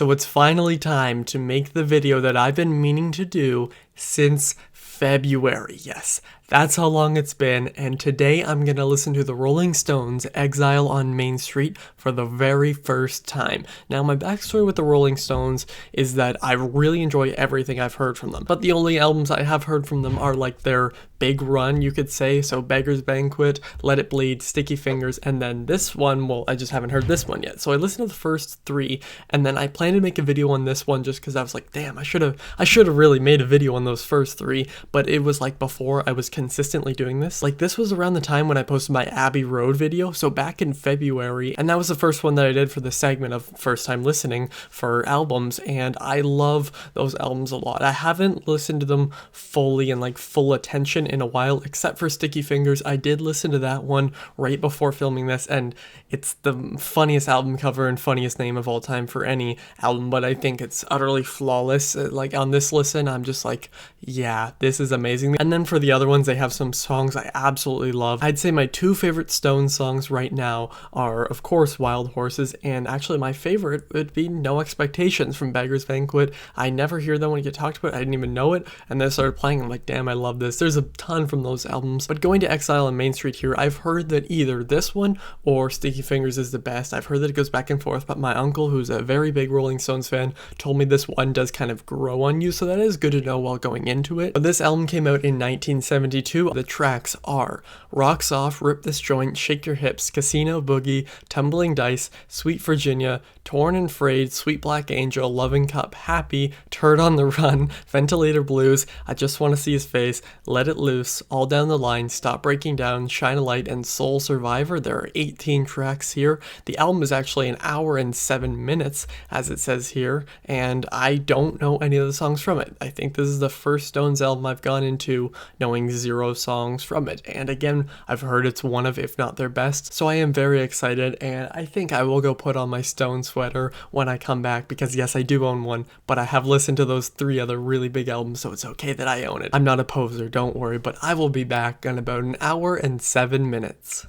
So it's finally time to make the video that I've been meaning to do since February. Yes, that's how long it's been, and today I'm gonna listen to the Rolling Stones Exile on Main Street for the very first time. Now, my backstory with the Rolling Stones is that I really enjoy everything I've heard from them, but the only albums I have heard from them are like their big run, you could say, so Beggar's Banquet, Let It Bleed, Sticky Fingers, and then this one, well, I just haven't heard this one yet. So I listened to the first three, and then I plan to make a video on this one just because I was like, damn, I should have really made a video on those first three, but it was like before I was consistently doing this. Like, this was around the time when I posted my Abbey Road video, so back in February, and that was the first one that I did for the segment of first time listening for albums, and I love those albums a lot. I haven't listened to them fully and like full attention in a while, except for Sticky Fingers. I did listen to that one right before filming this, and it's the funniest album cover and funniest name of all time for any album, but I think it's utterly flawless. Like, on this listen, I'm just like, yeah, this is amazing. And then for the other ones, they have some songs I absolutely love. I'd say my two favorite Stones songs right now are, of course, Wild Horses, and actually my favorite would be No Expectations from Beggar's Banquet. I never hear them when you get talked about. I didn't even know it, and then I started playing. I'm like, damn, I love this. There's a ton from those albums, but going to Exile on Main Street here, I've heard that either this one or Sticky Fingers is the best. I've heard that it goes back and forth, but my uncle, who's a very big Rolling Stones fan, told me this one does kind of grow on you, so that is good to know while going into it. But this album came out in 1972. The tracks are Rocks Off, Rip This Joint, Shake Your Hips, Casino Boogie, Tumbling Dice, Sweet Virginia, Torn and Frayed, Sweet Black Angel, Loving Cup, Happy, Turd on the Run, Ventilator Blues, I Just Want to See His Face, Let It Loose, All Down the Line, Stop Breaking Down, Shine a Light, and Soul Survivor. There are 18 tracks here. The album is actually an hour and 7 minutes, as it says here, and I don't know any of the songs from it. I think this is the first Stones album I've gone into knowing 0 songs from it, and again, I've heard it's one of, if not their best, so I am very excited, and I think I will go put on my Stone sweater when I come back, because yes, I do own one, but I have listened to those 3 other really big albums, so it's okay that I own it. I'm not a poser, don't worry, but I will be back in about an hour and 7 minutes.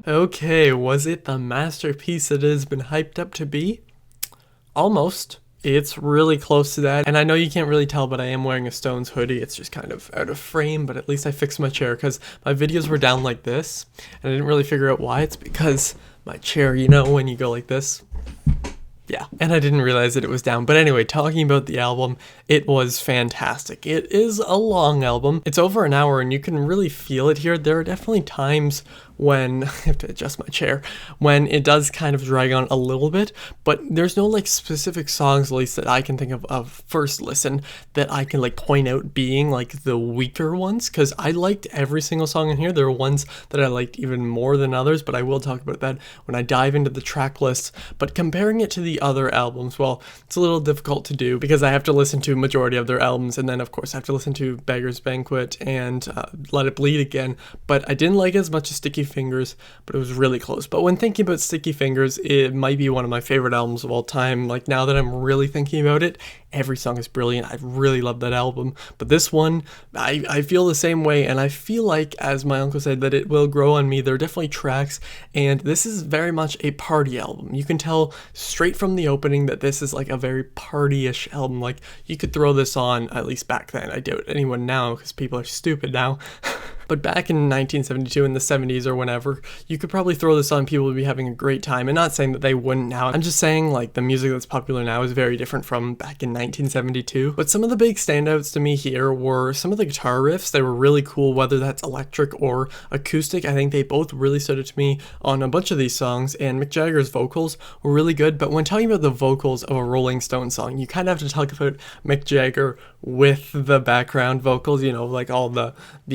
Okay, was it the masterpiece it has been hyped up to be? Almost. It's really close to that, and I know you can't really tell, but I am wearing a Stones hoodie. It's just kind of out of frame, but at least I fixed my chair, because my videos were down like this, and I didn't really figure out why. It's because my chair, you know, when you go like this, yeah, and I didn't realize that it was down. But anyway, talking about the album, it was fantastic. It is a long album. It's over an hour, and you can really feel it here. There are definitely times when, I have to adjust my chair, when it does kind of drag on a little bit, but there's no like specific songs, at least that I can think of first listen, that I can like point out being like the weaker ones, because I liked every single song in here. There are ones that I liked even more than others, but I will talk about that when I dive into the track list. But comparing it to the other albums, well, it's a little difficult to do because I have to listen to a majority of their albums, and then of course I have to listen to Beggar's Banquet and Let It Bleed again, but I didn't like it as much as Sticky Fingers, but it was really close. But when thinking about Sticky Fingers, it might be one of my favorite albums of all time. Like, now that I'm really thinking about it, every song is brilliant. I really love that album. But this one, I feel the same way, and I feel like, as my uncle said, that it will grow on me. There are definitely tracks, and this is very much a party album. You can tell straight from the opening that this is like a very party-ish album. Like, you could throw this on, at least back then. I doubt anyone now, because people are stupid now. But back in 1972, in the 70s or whenever, you could probably throw this on, people would be having a great time. And not saying that they wouldn't now. I'm just saying, like, the music that's popular now is very different from back in 1972. But some of the big standouts to me here were some of the guitar riffs. They were really cool, whether that's electric or acoustic. I think they both really stood out to me on a bunch of these songs. And Mick Jagger's vocals were really good. But when talking about the vocals of a Rolling Stones song, you kind of have to talk about Mick Jagger with the background vocals, you know, like all the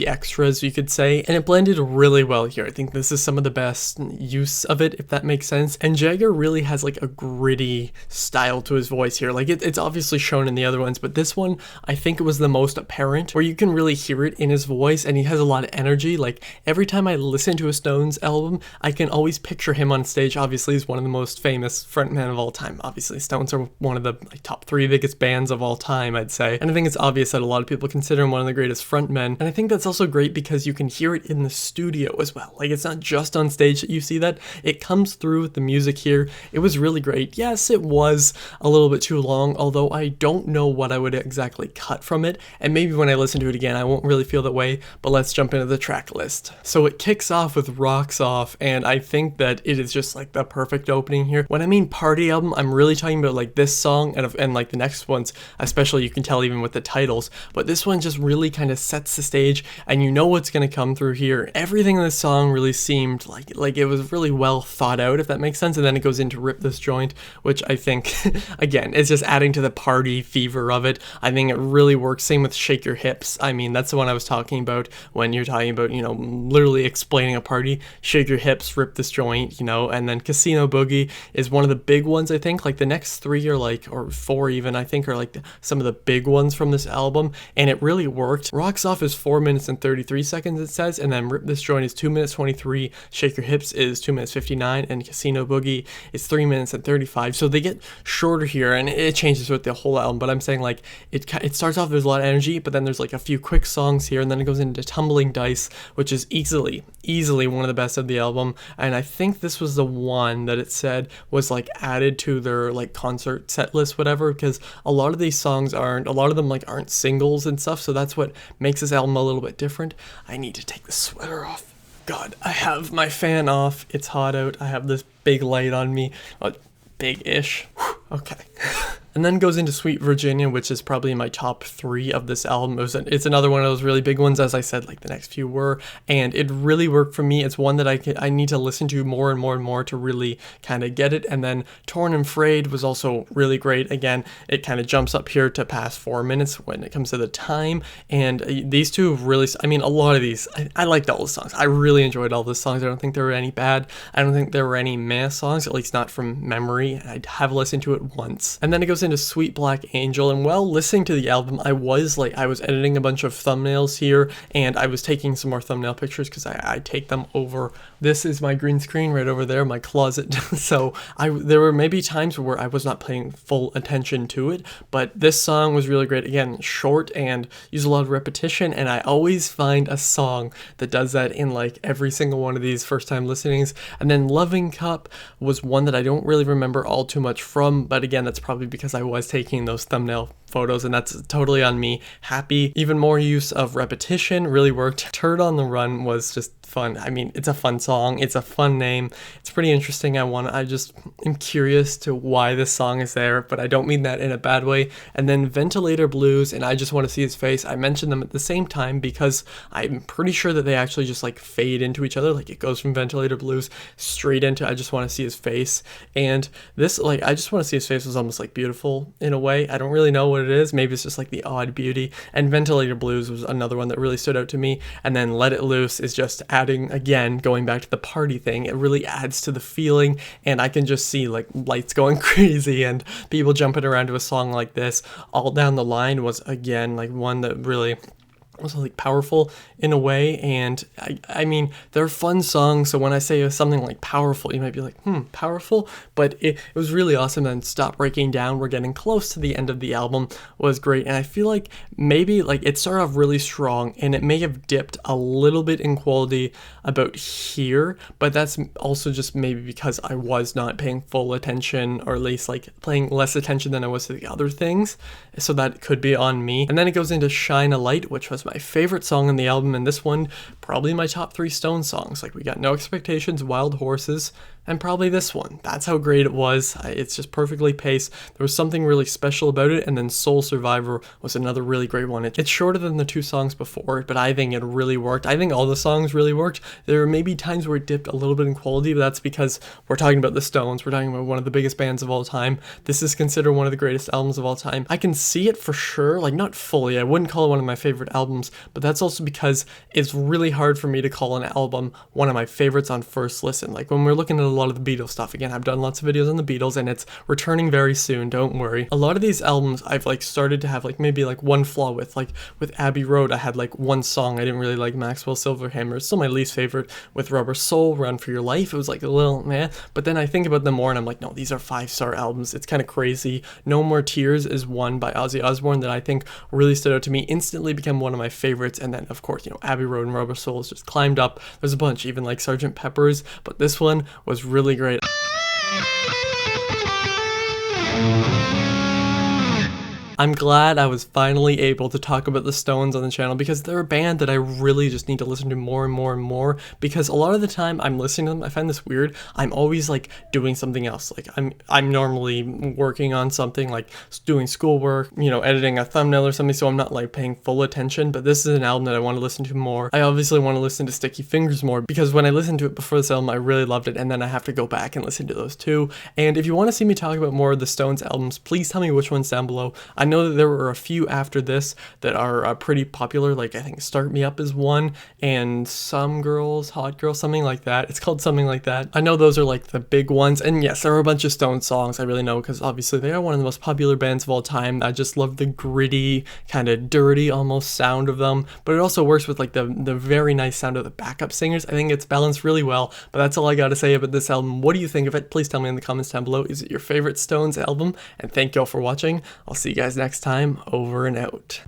extras, you could say, and it blended really well here. I think this is some of the best use of it, if that makes sense. And Jagger really has like a gritty style to his voice here. Like, it's obviously really shown in the other ones, but this one, I think it was the most apparent, where you can really hear it in his voice, and he has a lot of energy. Like, every time I listen to a Stones album, I can always picture him on stage. Obviously, he's one of the most famous frontmen of all time. Obviously, Stones are one of the top 3 biggest bands of all time, I'd say. And I think it's obvious that a lot of people consider him one of the greatest frontmen. And I think that's also great because you can hear it in the studio as well. Like, it's not just on stage that you see that. It comes through with the music here. It was really great. Yes, it was a little bit too long, although I don't know what I would exactly cut from it. And maybe when I listen to it again, I won't really feel that way, but let's jump into the track list. So it kicks off with Rocks Off, and I think that it is just like the perfect opening here. When I mean party album, I'm really talking about like this song and like the next ones, especially. You can tell even with the titles, but this one just really kind of sets the stage, and you know what's going to come through here. Everything in this song really seemed like it was really well thought out, if that makes sense. And then it goes into Rip This Joint, which I think again is just adding to the party fever of it. I think it really works. Same with Shake Your Hips. I mean, that's the one I was talking about when you're talking about, you know, literally explaining a party. Shake Your Hips, Rip This Joint, you know. And then Casino Boogie is one of the big ones, I think. Like the next 3 are like, or 4 even, I think, are like some of the big ones from this album, and it really worked. Rocks Off is 4 minutes and 33 seconds, it says, and then Rip This Joint is 2 minutes 23, Shake Your Hips is 2 minutes 59, and Casino Boogie is 3 minutes and 35. So they get shorter here, and it changes with the whole album, but I'm saying like it starts off, there's a lot of energy, but then there's like a few quick songs here, and then it goes into Tumbling Dice, which is easily one of the best of the album. And I think this was the one that it said was like added to their like concert set list, whatever, because a lot of these songs aren't singles and stuff, so that's what makes this album a little bit different. I need to take the sweater off. God, I have my fan off. It's hot out. I have this big light on me. Big-ish. Okay. And then goes into Sweet Virginia, which is probably my top 3 of this album. It's another one of those really big ones, as I said, like the next few were, and it really worked for me. It's one that I need to listen to more and more and more to really kind of get it. And then Torn and Frayed was also really great. Again, it kind of jumps up here to past 4 minutes when it comes to the time, and these two really, I mean, a lot of these, I liked all the songs. I really enjoyed all the songs. I don't think there were any bad. I don't think there were any meh songs, at least not from memory. I have listened to it once. And then it goes into Sweet Black Angel, and while listening to the album, I was editing a bunch of thumbnails here, and I was taking some more thumbnail pictures because I take them over. This is my green screen right over there, my closet. So there were maybe times where I was not paying full attention to it, but this song was really great. Again, short and use a lot of repetition, and I always find a song that does that in like every single one of these first time listenings. And then Loving Cup was one that I don't really remember all too much from, but again, that's probably because I was taking those thumbnail photos, and that's totally on me. Happy, even more use of repetition, really worked. Turd on the Run was just fun. I mean, it's a fun song, it's a fun name, it's pretty interesting. I just am curious to why this song is there, but I don't mean that in a bad way. And then Ventilator Blues and I Just Want to See His Face, I mentioned them at the same time because I'm pretty sure that they actually just like fade into each other. Like it goes from Ventilator Blues straight into I Just Want to See His Face, and this, like, I Just Want to See His Face was almost like beautiful in a way. I don't really know what it is. Maybe it's just like the odd beauty. And Ventilator Blues was another one that really stood out to me. And then Let It Loose is just adding, again, going back to the party thing, it really adds to the feeling, and I can just see like lights going crazy and people jumping around to a song like this. All Down the Line was, again, like one that really was like powerful in a way, and I mean, they're fun songs, so when I say something like powerful, you might be like, powerful, but it was really awesome. And Stop Breaking Down, we're getting close to the end of the album, was great, and I feel like maybe like it started off really strong, and it may have dipped a little bit in quality about here, but that's also just maybe because I was not paying full attention, or at least like paying less attention than I was to the other things, so that could be on me. And then it goes into Shine a Light, which was my favorite song on the album, and this one probably my top 3 Stones songs. Like we got No Expectations, Wild Horses, and probably this one. That's how great it was. It's just perfectly paced. There was something really special about it. And then Soul Survivor was another really great one. It's shorter than the 2 songs before, but I think it really worked. I think all the songs really worked. There were maybe times where it dipped a little bit in quality, but that's because we're talking about the Stones. We're talking about one of the biggest bands of all time. This is considered one of the greatest albums of all time. I can see it for sure, like not fully. I wouldn't call it one of my favorite albums, but that's also because it's really hard for me to call an album one of my favorites on first listen. Like when we're looking at a lot of the Beatles stuff. Again, I've done lots of videos on the Beatles, and it's returning very soon, don't worry. A lot of these albums I've like started to have like maybe like one flaw with. Like with Abbey Road, I had like one song I didn't really like. Maxwell Silverhammer is still my least favorite. With Rubber Soul, Run for Your Life, it was like a little meh, but then I think about them more and I'm like, no, these are 5-star albums. It's kind of crazy. No More Tears is one by Ozzy Osbourne that I think really stood out to me, instantly became one of my favorites. And then of course, you know, Abbey Road and Rubber Soul has just climbed up. There's a bunch, even like Sgt. Pepper's, but this one was really great. I'm glad I was finally able to talk about the Stones on the channel, because they're a band that I really just need to listen to more and more and more, because a lot of the time I'm listening to them, I find this weird, I'm always like doing something else. Like I'm normally working on something, like doing schoolwork, you know, editing a thumbnail or something, so I'm not like paying full attention. But this is an album that I want to listen to more. I obviously want to listen to Sticky Fingers more, because when I listened to it before this album I really loved it, and then I have to go back and listen to those too. And if you want to see me talk about more of the Stones albums, please tell me which ones down below. I know that there were a few after this that are pretty popular, like I think Start Me Up is one, and Some Girls, Hot Girl, something like that. It's called something like that. I know those are like the big ones, and yes, there are a bunch of Stones songs I really know, because obviously they are one of the most popular bands of all time. I just love the gritty, kind of dirty almost sound of them, but it also works with like the very nice sound of the backup singers. I think it's balanced really well. But that's all I gotta say about this album. What do you think of it? Please tell me in the comments down below. Is it your favorite Stones album? And thank y'all for watching. I'll see you guys next time. Over and out.